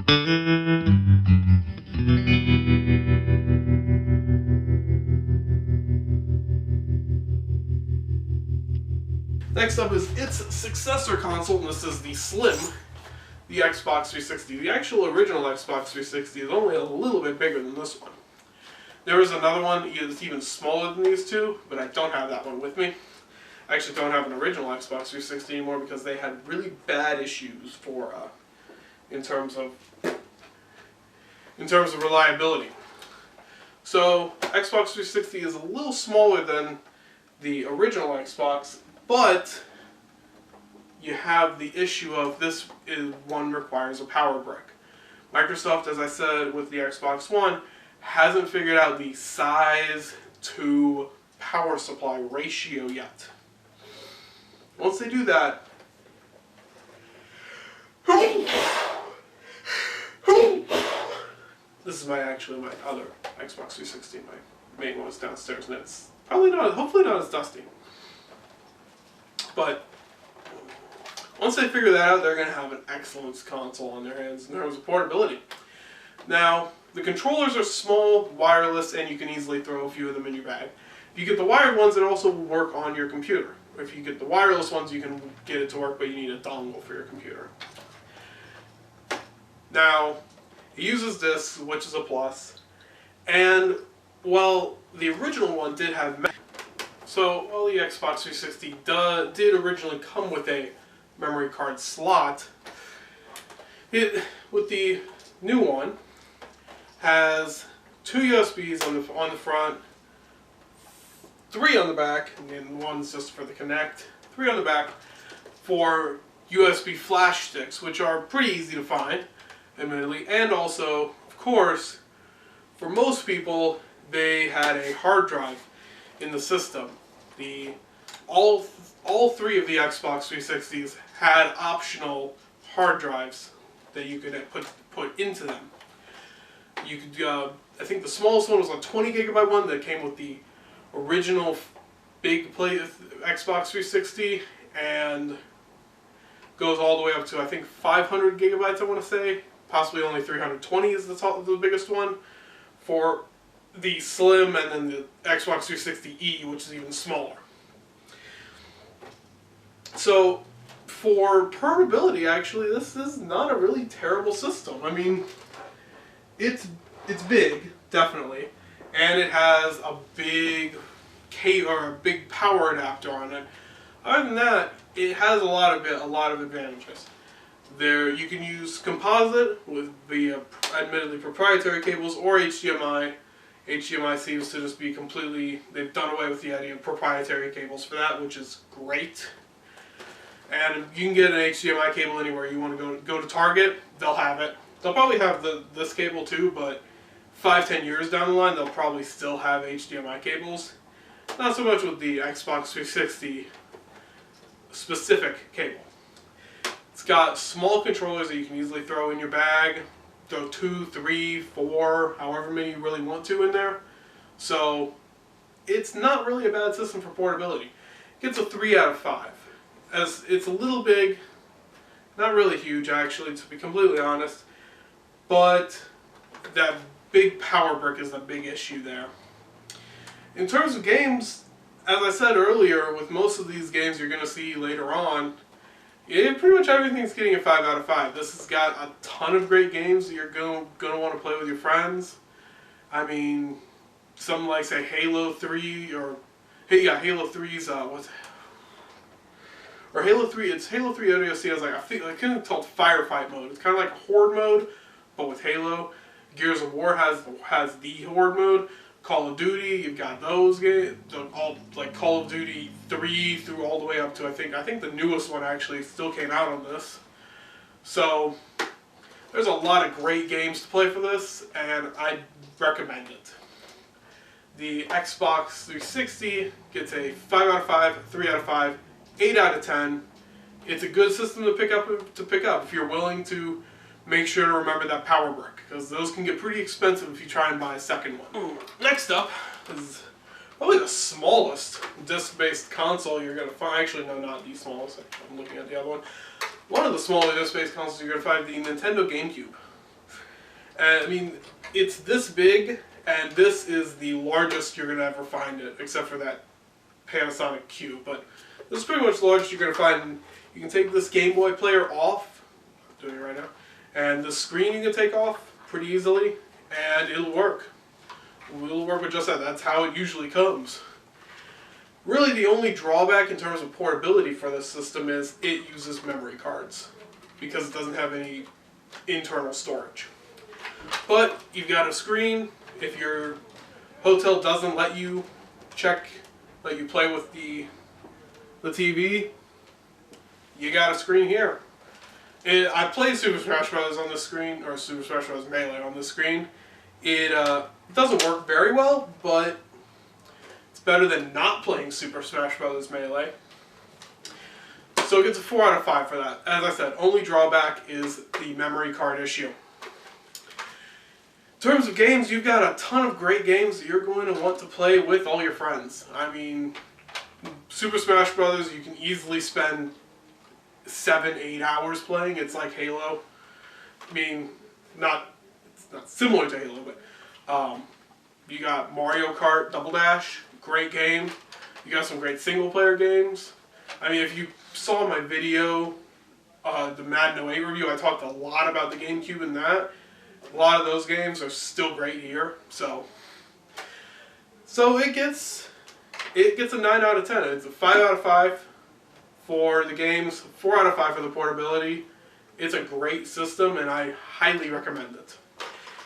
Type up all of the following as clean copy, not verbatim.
Next up is its successor console, and this is the Slim, the Xbox 360. The actual original Xbox 360 is only a little bit bigger than this one. There is another one that's even smaller than these two, but I don't have that one with me. I actually don't have an original Xbox 360 anymore because they had really bad issues for in terms of reliability. So Xbox 360 is a little smaller than the original Xbox, but you have the issue of this one requires a power brick. Microsoft, as I said with the Xbox One, hasn't figured out the size to power supply ratio yet. Once they do that, this is my other Xbox 360. My main one is downstairs, and it's hopefully not as dusty. But once they figure that out, they're going to have an excellent console on their hands in terms of portability. Now, the controllers are small, wireless, and you can easily throw a few of them in your bag. If you get the wired ones, it also will work on your computer. If you get the wireless ones, you can get it to work, but you need a dongle for your computer. Now, it uses this, which is a plus, and, well, the original one did have so, while the Xbox 360 did originally come with a memory card slot, it, with the new one, has 2 USBs on the front, 3 on the back, and one's just for the Kinect, 3 on the back for USB flash sticks, which are pretty easy to find, admittedly, and also, of course, for most people, they had a hard drive in the system. All 3 of the Xbox 360s had optional hard drives that you could put into them. You could, I think the smallest one was a 20 gigabyte one that came with the original big Xbox 360, and goes all the way up to, I think, 500 gigabytes, I want to say. Possibly only 320 is the biggest one for the Slim, and then the Xbox 360E, which is even smaller. So, for portability, actually, this is not a really terrible system. I mean, it's big, definitely, and it has a big power adapter on it. Other than that, it has a lot of advantages. There, you can use composite with the admittedly proprietary cables, or HDMI. HDMI seems to just be they've done away with the idea of proprietary cables for that, which is great. And you can get an HDMI cable anywhere you want to go to Target, they'll have it. They'll probably have this cable too, but 5-10 years down the line, they'll probably still have HDMI cables. Not so much with the Xbox 360 specific cable. It's got small controllers that you can easily throw in your bag. Throw 2, 3, 4, however many you really want to in there. So it's not really a bad system for portability. It gets a 3 out of 5. As it's a little big, not really huge actually, to be completely honest, but that big power brick is the big issue there. In terms of games, as I said earlier, with most of these games you're going to see later on, pretty much everything's getting a 5 out of 5. This has got a ton of great games that you're going to want to play with your friends. I mean, something like, say, Halo 3, or, Halo 3's, or Halo 3, it's Halo 3 ODST has, I couldn't tell it firefight mode. It's kind of like a horde mode, but with Halo. Gears of War has the horde mode. Call of Duty, you've got those games, all like Call of Duty 3 through all the way up to I think the newest one actually still came out on this. So there's a lot of great games to play for this, and I recommend it. The Xbox 360 gets a 5 out of 5, 3 out of 5, 8 out of 10. It's a good system to pick up if you're willing to make sure to remember that power brick, because those can get pretty expensive if you try and buy a second one. Next up is probably the smallest disc-based console you're going to find. Actually, no, not the smallest. I'm looking at the other one. One of the smaller disc-based consoles you're going to find, the Nintendo GameCube. And I mean, it's this big, and this is the largest you're going to ever find it, except for that Panasonic Q. But this is pretty much the largest you're going to find. You can take this Game Boy player off, I'm doing it right now, and the screen you can take off pretty easily, and it'll work. It'll work with just that. That's how it usually comes. Really, the only drawback in terms of portability for this system is it uses memory cards, because it doesn't have any internal storage. But you've got a screen. If your hotel doesn't let you play with the TV, you got a screen here. I played Super Smash Bros. On this screen, or Super Smash Bros. Melee on this screen. It doesn't work very well, but it's better than not playing Super Smash Bros. Melee. So it gets a 4 out of 5 for that. As I said, only drawback is the memory card issue. In terms of games, you've got a ton of great games that you're going to want to play with all your friends. I mean, Super Smash Bros. You can easily spend 7-8 hours playing. It's like Halo. I mean, it's not similar to Halo, but you got Mario Kart Double Dash, great game. You got some great single player games. I mean, if you saw my video, the Madden 08 review, I talked a lot about the GameCube in that. A lot of those games are still great here, so it gets a 9 out of 10. It's a 5 out of 5 for the games, 4 out of 5 for the portability. It's a great system, and I highly recommend it.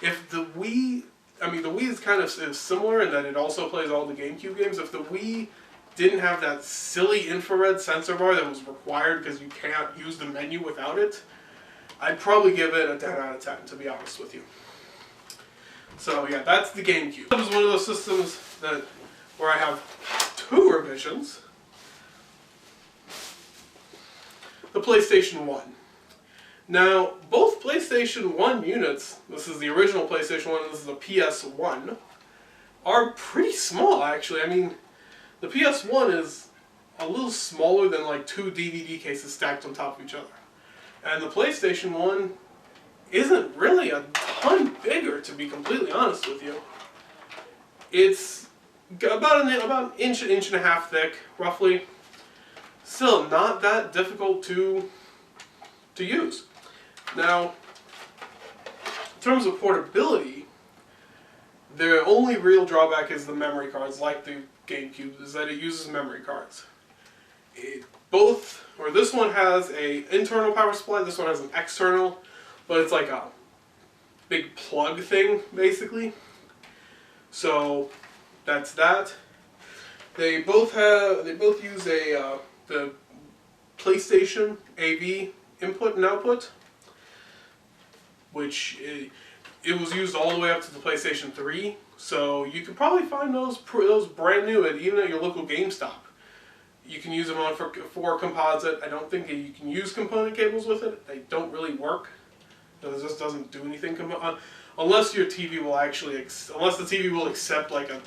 If the Wii, the Wii is kind of similar in that it also plays all the GameCube games. If the Wii didn't have that silly infrared sensor bar that was required because you can't use the menu without it, I'd probably give it a 10 out of 10, to be honest with you. So yeah, that's the GameCube. It was one of those systems where I have 2 revisions. The PlayStation 1. Now, both PlayStation 1 units, this is the original PlayStation 1 and this is the PS1, are pretty small actually. I mean, the PS1 is a little smaller than like 2 DVD cases stacked on top of each other. And the PlayStation 1 isn't really a ton bigger, to be completely honest with you. It's about an inch and a half thick, roughly. Still not that difficult to use. Now, in terms of portability, the only real drawback is the memory cards, like the GameCube, is that it uses memory cards. This one has an internal power supply, this one has an external, but it's like a big plug thing, basically. So that's that. They both use the PlayStation AV input and output, which it was used all the way up to the PlayStation 3. So you could probably find those brand new even at your local GameStop. You can use them on for composite. I don't think you can use component cables with it. They don't really work. It just doesn't do anything unless your TV will unless the TV will accept like a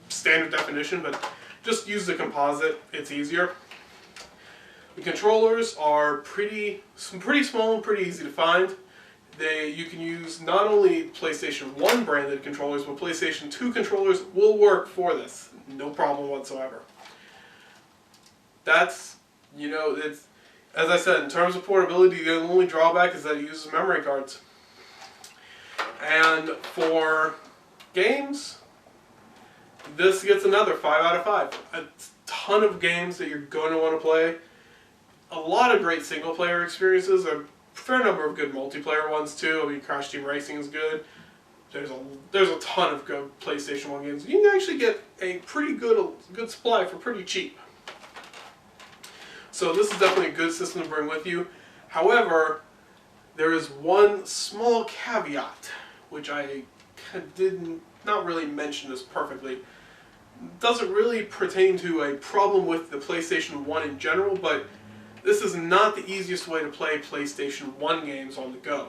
standard definition. But just use the composite. It's easier. The controllers are pretty small and pretty easy to find. You can use not only PlayStation 1 branded controllers, but PlayStation 2 controllers will work for this. No problem whatsoever. That's, it's, as I said, in terms of portability, the only drawback is that it uses memory cards. And for games, this gets another 5 out of 5. A ton of games that you're going to want to play. A lot of great single player experiences. A fair number of good multiplayer ones too. I mean, Crash Team Racing is good. There's a ton of good PlayStation 1 games. You can actually get a pretty good supply for pretty cheap. So this is definitely a good system to bring with you. However, there is one small caveat, which I did not really mention this perfectly. It doesn't really pertain to a problem with the PlayStation 1 in general, but this is not the easiest way to play PlayStation 1 games on the go.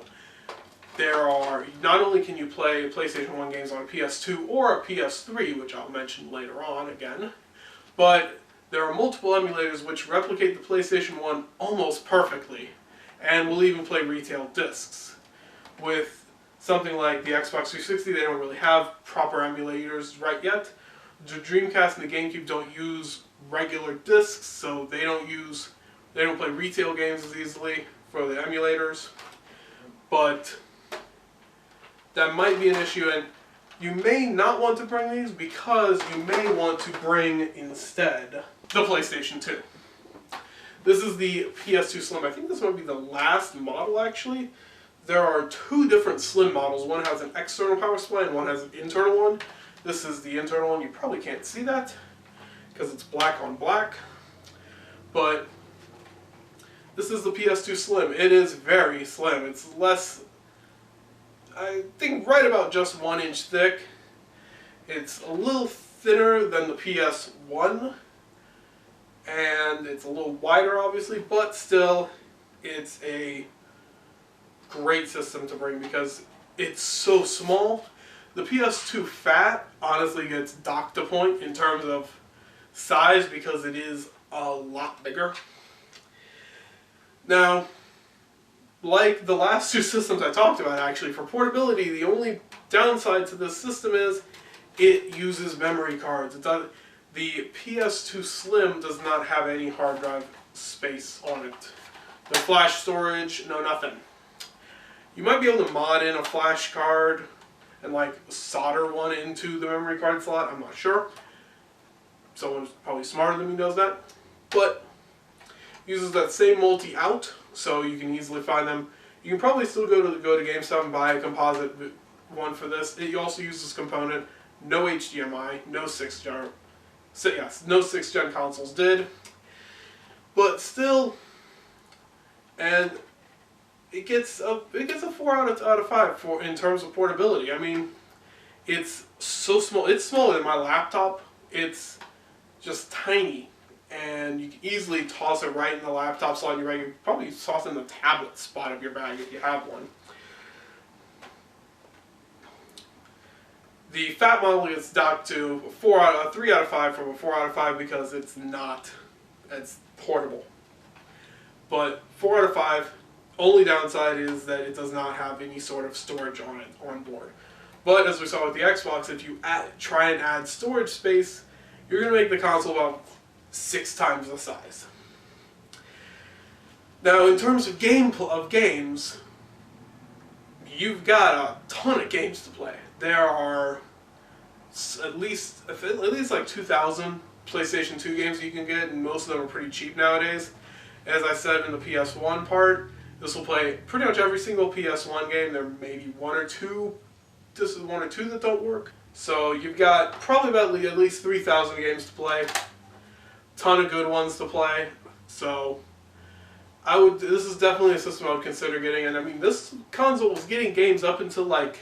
Not only can you play PlayStation 1 games on a PS2 or a PS3, which I'll mention later on again, but there are multiple emulators which replicate the PlayStation 1 almost perfectly, and will even play retail discs, with something like the Xbox 360, they don't really have proper emulators right yet. The Dreamcast and the GameCube don't use regular discs, so they don't play retail games as easily for the emulators. But that might be an issue, and you may not want to bring these because you may want to bring instead the PlayStation 2. This is the PS2 Slim. I think this might be the last model actually. There are two different Slim models. One has an external power supply and one has an internal one. This is the internal one. You probably can't see that because it's black on black. But this is the PS2 Slim. It is very slim. It's less, I think right about just 1 inch thick. It's a little thinner than the PS1. And it's a little wider obviously, but still it's a great system to bring because it's so small. The PS2 Fat honestly gets docked a point in terms of size because it is a lot bigger. Now, like the last two systems I talked about actually, for portability, the only downside to this system is it uses memory cards. The PS2 Slim does not have any hard drive space on it. No flash storage, no nothing. You might be able to mod in a flash card and like solder one into the memory card slot, I'm not sure. Someone probably smarter than me knows that. But uses that same multi-out, so you can easily find them. You can probably still go to GameStop and buy a composite one for this. It also uses this component, no HDMI, no 6th gen. So yes, no 6th gen consoles did. But still, and it gets a 4 out of 5 in terms of portability. I mean, it's so small. It's smaller than my laptop. It's just tiny, and you can easily toss it right in the laptop slot in your bag. You can probably toss it in the tablet spot of your bag if you have one. The Fat model gets docked to a 3 out of 5 from a 4 out of 5 because it's portable. But 4 out of 5. Only downside is that it does not have any sort of storage on board. But as we saw with the Xbox, if you try and add storage space, you're going to make the console about 6 times the size. Now, in terms of games, you've got a ton of games to play. There are at least like 2,000 PlayStation 2 games you can get, and most of them are pretty cheap nowadays. As I said in the PS1 part, this will play pretty much every single PS1 game. There may be one or two that don't work. So you've got probably about at least 3,000 games to play. Ton of good ones to play. So this is definitely a system I would consider getting. And I mean, this console was getting games up until like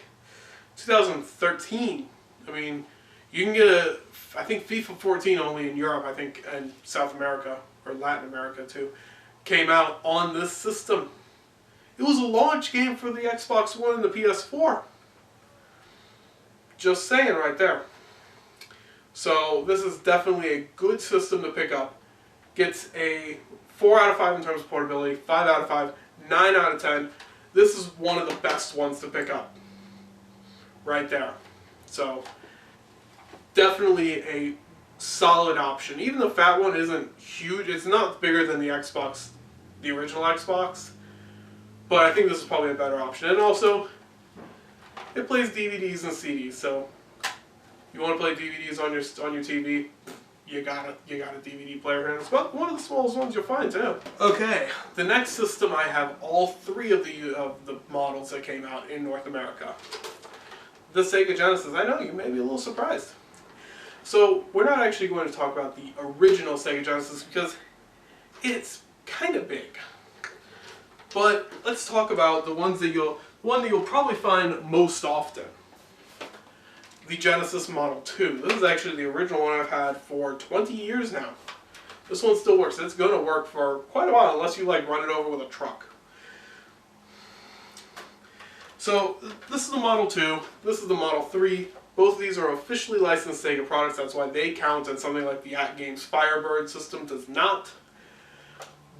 2013. I mean, you can get I think FIFA 14 only in Europe, I think, and South America, or Latin America too, came out on this system. It was a launch game for the Xbox One and the PS4. Just saying right there. So this is definitely a good system to pick up. Gets a 4 out of 5 in terms of portability, 5 out of 5, 9 out of 10. This is one of the best ones to pick up. Right there. So definitely a solid option. Even the Fat one isn't huge. It's not bigger than the Xbox, the original Xbox. But I think this is probably a better option. And also, it plays DVDs and CDs. So, you want to play DVDs on your TV, you got a DVD player here. It's about one of the smallest ones you'll find too. Okay, the next system I have all 3 of the models that came out in North America. The Sega Genesis. I know you may be a little surprised. So we're not actually going to talk about the original Sega Genesis because it's kind of big. But let's talk about the one that you'll probably find most often. The Genesis Model 2. This is actually the original one I've had for 20 years now. This one still works. It's going to work for quite a while unless you like run it over with a truck. So this is the Model 2. This is the Model 3. Both of these are officially licensed Sega products. That's why they count, and something like the At Games Firebird system does not.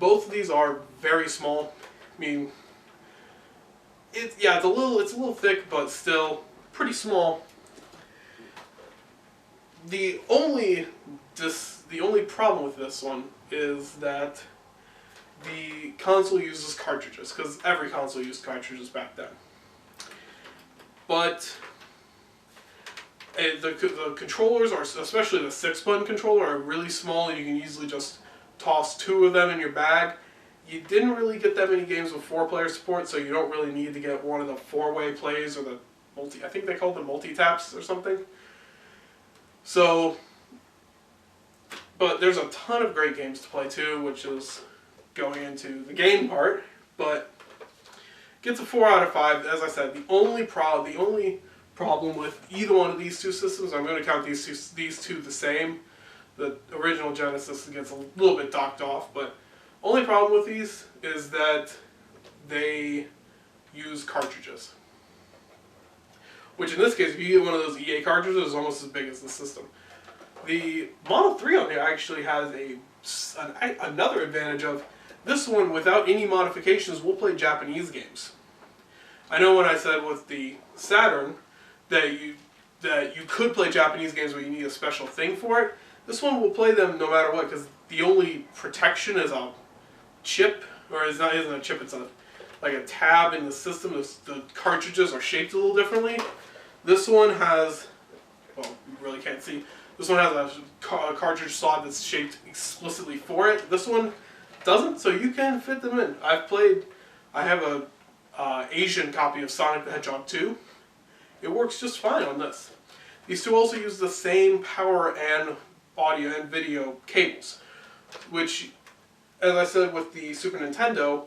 Both of these are very small. I mean, it's a little thick, but still pretty small. The only problem with this one is that the console uses cartridges, because every console used cartridges back then. But the controllers, are, especially the 6-button controller, are really small, and you can easily just toss 2 of them in your bag. You didn't really get that many games with 4-player support, so you don't really need to get one of the 4-way plays or the I think they called them multi-taps or something. So, but there's a ton of great games to play too, which is going into the game part. But gets a 4 out of 5. As I said, the only problem with either one of these two systems, I'm going to count these two the same. The original Genesis gets a little bit docked off, but only problem with these is that they use cartridges. Which in this case, if you get one of those EA cartridges, is almost as big as the system. The Model 3 on here actually has another advantage of this one, without any modifications, will play Japanese games. I know when I said with the Saturn that you could play Japanese games but you need a special thing for it. This one will play them no matter what, because the only protection is a chip, or isn't a chip, it's like a tab in the system. The cartridges are shaped a little differently. This one has, well, you really can't see, this one has a cartridge slot that's shaped explicitly for it. This one doesn't, so you can fit them in. I have a Asian copy of Sonic the Hedgehog 2. It works just fine on this. These two also use the same power and audio and video cables, which, as I said with the Super Nintendo,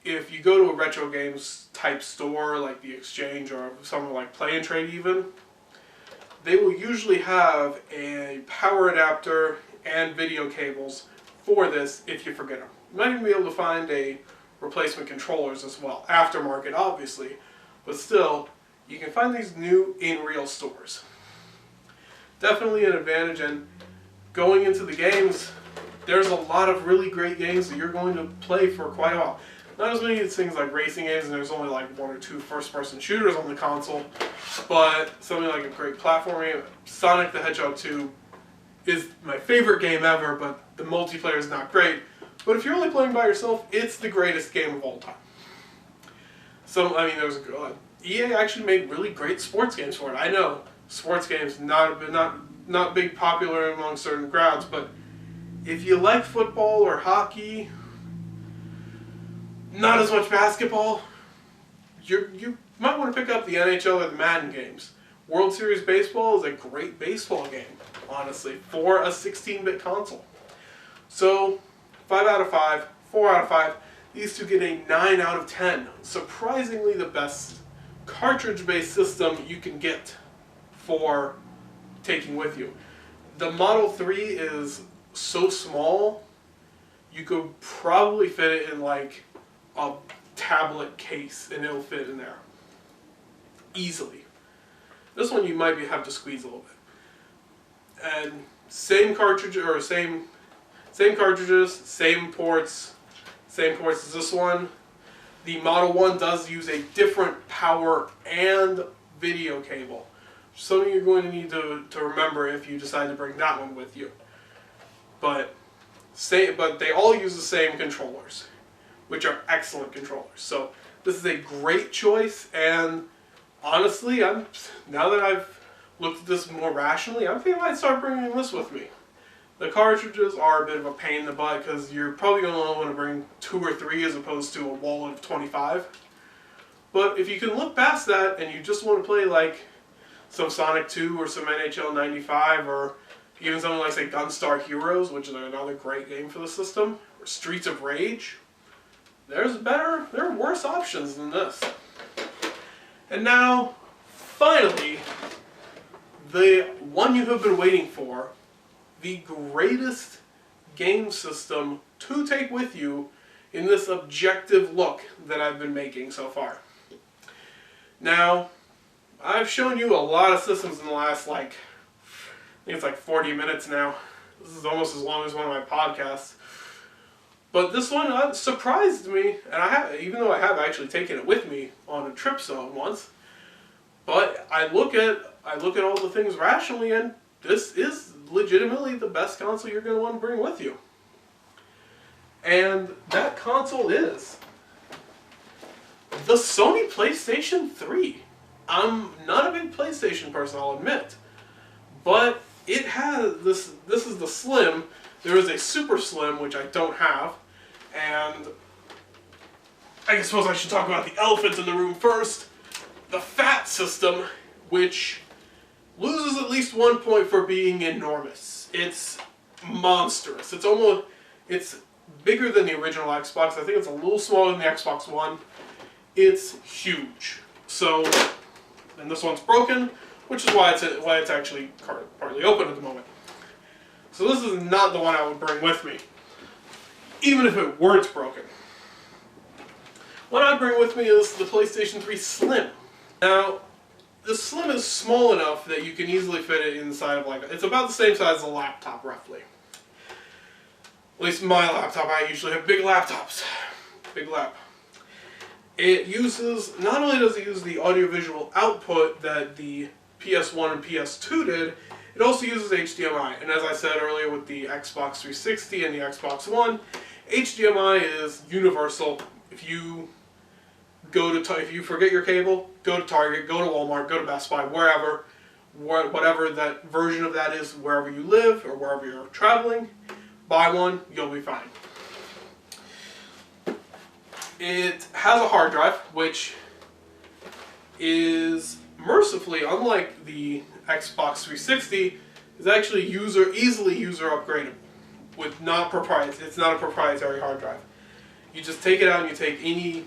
if you go to a retro games type store like the Exchange or something like Play and Trade even, they will usually have a power adapter and video cables for this if you forget them. You might even be able to find a replacement controllers as well, aftermarket obviously, but still, you can find these new in real stores. Definitely an advantage, and going into the games, there's a lot of really great games that you're going to play for quite a while. Not as many things like racing games, and there's only like 1 or 2 first-person shooters on the console, but something like a great platform game. Sonic the Hedgehog 2 is my favorite game ever, but the multiplayer is not great. But if you're only playing by yourself, it's the greatest game of all time. So, I mean, EA actually made really great sports games for it. I know sports games not big popular among certain crowds, but if you like football or hockey, not as much basketball, you might want to pick up the NHL or the Madden games. World Series Baseball is a great baseball game, honestly, for a 16-bit console. So, 5 out of 5, 4 out of 5. These two get a 9 out of 10. Surprisingly the best cartridge-based system you can get for taking with you. The Model 3 is so small, you could probably fit it in like a tablet case and it'll fit in there easily. This one you might have to squeeze a little bit. And same cartridge, or same cartridges, same ports as this one. The Model 1 does use a different power and video cable. Something you're going to need to remember if you decide to bring that one with you. But they all use the same controllers, which are excellent controllers. So this is a great choice, and honestly, now that I've looked at this more rationally, I think I might start bringing this with me. The cartridges are a bit of a pain in the butt because you're probably going to want to bring 2 or 3 as opposed to a wallet of 25. But if you can look past that and you just want to play like some Sonic 2 or some NHL 95 or even something like, say, Gunstar Heroes, which is another great game for the system, or Streets of Rage, there are worse options than this. And now, finally, the one you have been waiting for, the greatest game system to take with you in this objective look that I've been making so far. Now, I've shown you a lot of systems in the last, I think it's like 40 minutes now. This is almost as long as one of my podcasts. But this one surprised me, and even though I have actually taken it with me on a trip once, but I look at all the things rationally, and this is legitimately the best console you're going to want to bring with you. And that console is the Sony PlayStation 3. I'm not a big PlayStation person, I'll admit. But it has this is the Slim. There is a Super Slim, which I don't have. And I suppose I should talk about the elephant in the room first. The Fat system, which loses at least 1 point for being enormous. It's monstrous. It's bigger than the original Xbox. I think it's a little smaller than the Xbox One. It's huge. So, and this one's broken, which is why it's actually partly open at the moment. So this is not the one I would bring with me, even if it weren't broken. What I'd bring with me is the PlayStation 3 Slim. Now, the Slim is small enough that you can easily fit it inside of it's about the same size as a laptop, roughly. At least my laptop, I usually have big laptops. Big lap. It uses, not only does it use the audiovisual output that the PS1 and PS2 did, it also uses HDMI. And as I said earlier with the Xbox 360 and the Xbox One, HDMI is universal. If you if you forget your cable, go to Target, go to Walmart, go to Best Buy, wherever, whatever that version of that is, wherever you live or wherever you're traveling, buy one, you'll be fine. It has a hard drive, which is mercifully, unlike the Xbox 360, is actually easily user upgradable. It's not a proprietary hard drive. You just take it out and you take any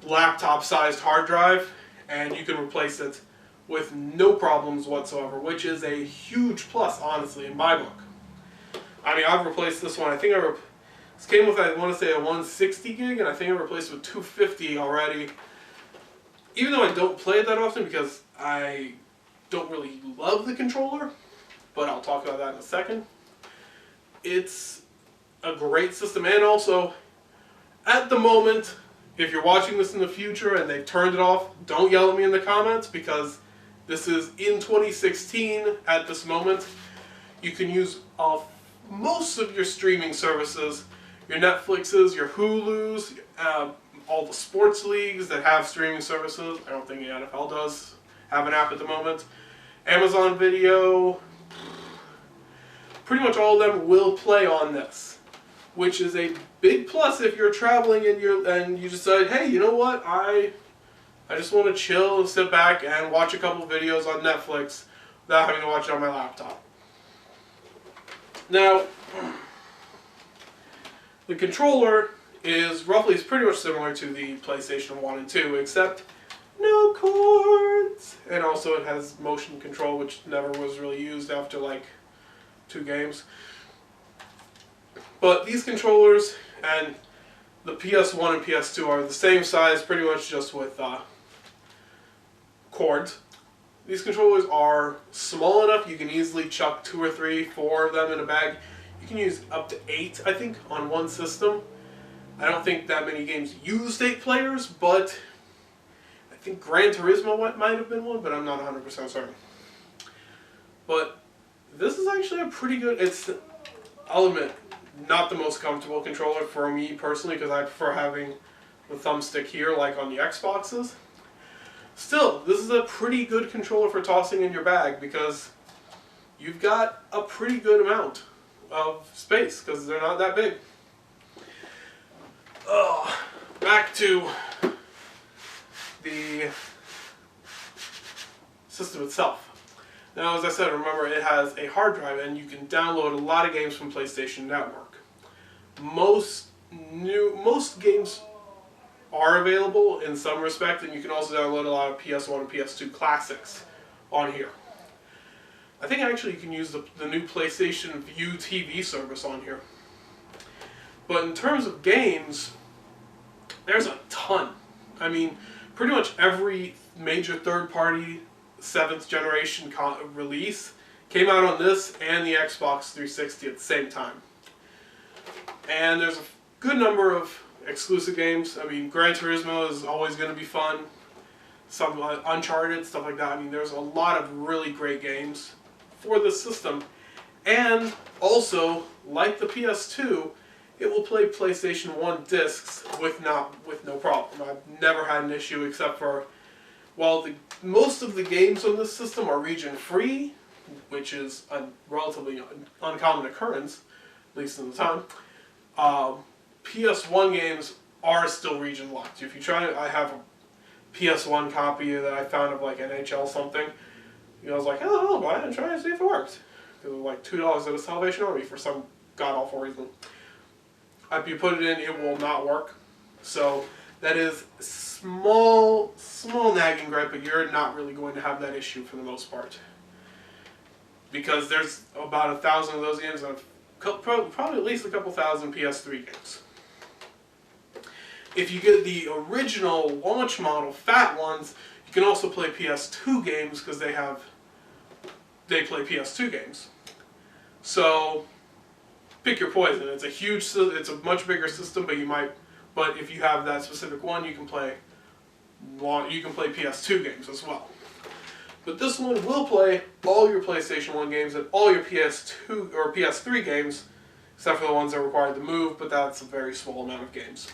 laptop-sized hard drive, and you can replace it with no problems whatsoever, which is a huge plus, honestly, in my book. I mean, I've replaced this one. I think this came with, I want to say, a 160 gig, and I think I replaced it with 250 already. Even though I don't play it that often because I don't really love the controller, but I'll talk about that in a second. It's a great system, and also, at the moment, if you're watching this in the future and they've turned it off, don't yell at me in the comments, because this is in 2016 at this moment. You can use most of your streaming services, your Netflixes, your Hulus, all the sports leagues that have streaming services. I don't think the NFL does have an app at the moment. Amazon Video, pretty much all of them will play on this, which is a big plus if you're traveling and you decide, hey, you know what, I just want to chill and sit back and watch a couple videos on Netflix without having to watch it on my laptop. Now, the controller is pretty much similar to the PlayStation 1 and 2, except no cords. And also it has motion control, which never was really used after like 2 games. But these controllers and the PS1 and PS2 are the same size, pretty much just with cords. These controllers are small enough you can easily chuck 2 or 3, 4 of them in a bag. You can use up to 8, I think, on one system. I don't think that many games used 8 players, but I think Gran Turismo might have been one, but I'm not 100% certain. But this is actually a pretty good, I'll admit, not the most comfortable controller for me personally, because I prefer having the thumbstick here like on the Xboxes. Still, this is a pretty good controller for tossing in your bag, because you've got a pretty good amount of space, because they're not that big. Back to the system itself. Now, as I said, remember, it has a hard drive, and you can download a lot of games from PlayStation Network. Most games are available in some respect, and you can also download a lot of PS1 and PS2 classics on here. I think actually you can use the new PlayStation Vue TV service on here. But in terms of games, there's a ton. I mean, pretty much every major third-party 7th generation release came out on this and the Xbox 360 at the same time. And there's a good number of exclusive games. I mean, Gran Turismo is always going to be fun. Some Uncharted, stuff like that. I mean, there's a lot of really great games for this system. And also, like the PS2, it will play PlayStation 1 discs with no problem. I've never had an issue except for, while most of the games on this system are region-free, which is a relatively uncommon occurrence, at least in the time, PS1 games are still region-locked. If you try, I have a PS1 copy that I found of like NHL something. I was like, oh, I'll buy it and try and see if it works. It was like $2 at a Salvation Army for some god-awful reason. If you put it in, it will not work. So that is small nagging gripe, but you're not really going to have that issue for the most part. Because there's about 1,000 of those games and probably at least a couple thousand PS3 games. If you get the original launch model fat ones, you can also play PS2 games because they play PS2 games. So pick your poison. It's a much bigger system, but if you have that specific one, you can play PS2 games as well. But this one will play all your PlayStation 1 games and all your PS2 or PS3 games, except for the ones that require the Move, but that's a very small amount of games.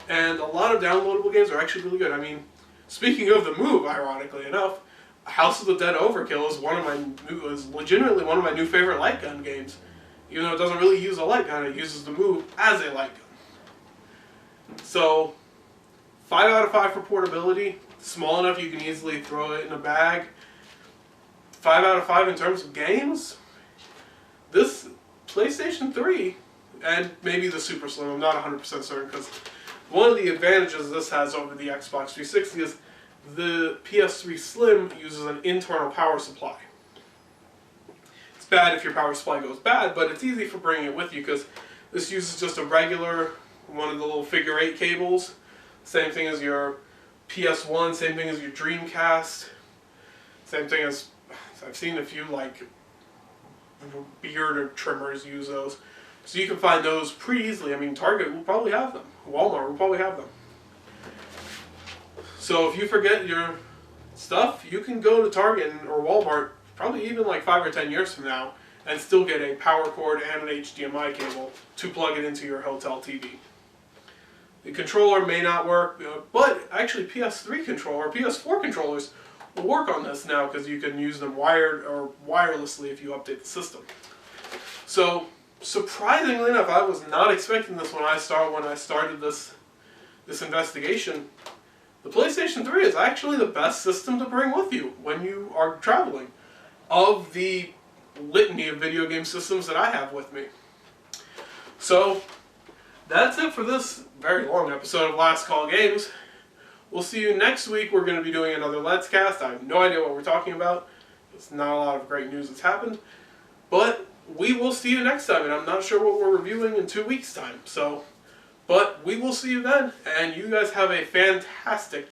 And a lot of downloadable games are actually really good. I mean, speaking of the Move, ironically enough, House of the Dead Overkill is legitimately one of my new favorite light gun games. Even though it doesn't really use a light gun, it uses the Move as a light gun. So, 5 out of 5 for portability. Small enough you can easily throw it in a bag. 5 out of 5 in terms of games. This PlayStation 3, and maybe the Super Slim, I'm not 100% certain, because one of the advantages this has over the Xbox 360 is the PS3 Slim uses an internal power supply. It's bad if your power supply goes bad, but it's easy for bringing it with you because this uses just a regular, one of the little figure 8 cables. Same thing as your PS1, same thing as your Dreamcast. Same thing as, I've seen a few like beard or trimmers use those. So you can find those pretty easily. I mean, Target will probably have them. Walmart will probably have them. So if you forget your stuff, you can go to Target or Walmart probably even like 5 or 10 years from now and still get a power cord and an HDMI cable to plug it into your hotel TV. The controller may not work, but actually PS3 controller, PS4 controllers will work on this now because you can use them wired or wirelessly if you update the system. So surprisingly enough, I was not expecting this when I started this investigation. The PlayStation 3 is actually the best system to bring with you when you are traveling, of the litany of video game systems that I have with me. So that's it for this very long episode of Last Call Games. We'll see you next week. We're going to be doing another Let's Cast. I have no idea what we're talking about. It's not a lot of great news that's happened. But we will see you next time, and I'm not sure what we're reviewing in 2 weeks' time. But we will see you then, and you guys have a fantastic